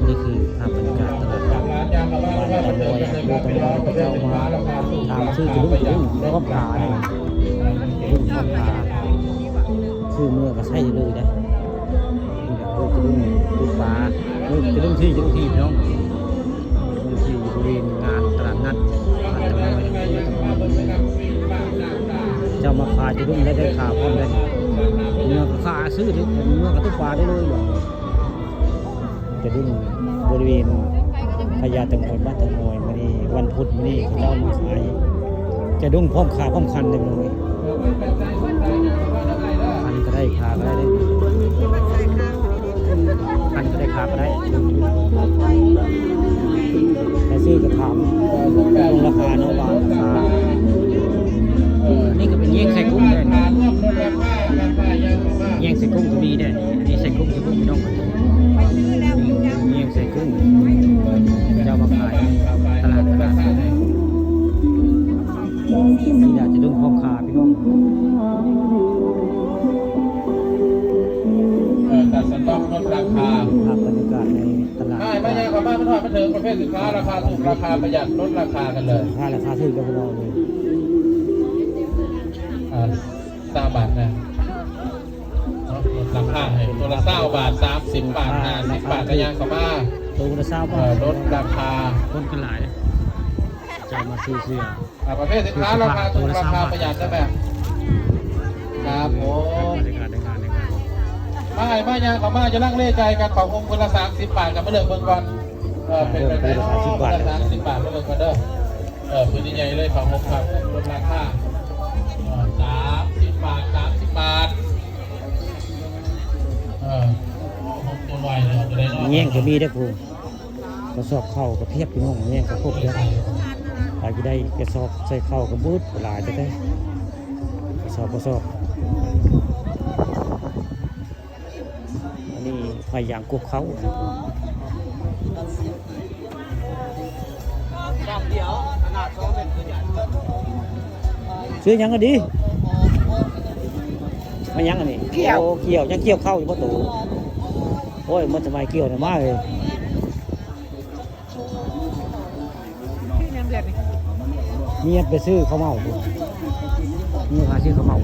นี่คือภาพบรรยากาศตลาดนัดบ้านตะมอยอำเภอตะมอยพระเจ้ามาตามชื่อกระดุมแล้วก็ปลาเนี่ยกระดุมข้าวปลาชื่อเมื่อก็ใช่เลยนะนี่แหละกระดุมลูกปลากระดุมที่พี่น้องกระดุมที่บริเวณงานตลาดนัดบ้านตะมอยอำเภอตะมอยเจ้ามาพาจะดุมได้ข่าวพร้อมเลยเมื่อก็ขาซื้อถึงเมื่อก็ตุ๊กปลาได้เลยจะดุมบริเวณพญาเต่างอยบ้านเต่างอยวันนี้วันพุธวันนี้เขาเจ้ามาขายจะดุ้งพร้อมขาพร้อมคันเลยมึงคันก็ได้ขาก็ได้คันก็ได้ขาก็ได้แต่ซื้อกระถางลงราคาเนาะว่าราคานี่ก็เป็นเยี่ยงใส่กุ้งเลยเยี่ยงใส่กุ้งก็มีได้อันนี้ใส่กุ้งพี่น้องเยี่ยงใส่กุ้งเจ้ามาขายตลาดนี่อยากจะดุ้งพร้อมขาพี่น้องแต่สต็อกลดราคาภาพบรรยากาศในตลาดไม่ใช่ของบ้านไม่ทอดไม่ถึงประเภทสินค้าราคาถูกราคาประหยัดลดราคากันเลยราคาถูกกับเราเลย3 บาทนะราคาให้ตัวละ20 บาท30 บาท50 บาทกระยางเขามาตัวละ20 บาทลดราคาคนกันหลายจะมาซื้อเสื้อประเภทสินค้าราคาถูกราคาประหยัดได้แบบครับผมไม่ยางเขามาจะลั่งเล่ใจกันของผมคนละ30 บาทกับมาเลือกเบิ่งก่อนเป็นไปได้คนละ30 บาทมาเลือกกันเด้อพื้นที่ใหญ่เลยของผมครับลดราคา30 บาท30 บาทตัวลอยเลยจะได้เงี้ยก็มีได้ครูกระสอบเข้ากับเพียบพี่น้องเงี้ยกับพวกเยอะหลายจะได้กระสอบใส่เข้ากับบูทหลายจะได้กระสอบอันนี้พยายามกุบเขาซื้อยังก็ดีมันยังอันนี้เกี่ยวยังเกี่ยวเข้าอยู่ประตูโอ้ยมันทำไมเกี่ยวเนี่ยมากเลยนี่ไปซื้อข้าวเมานี่พาซื้อข้าวเมา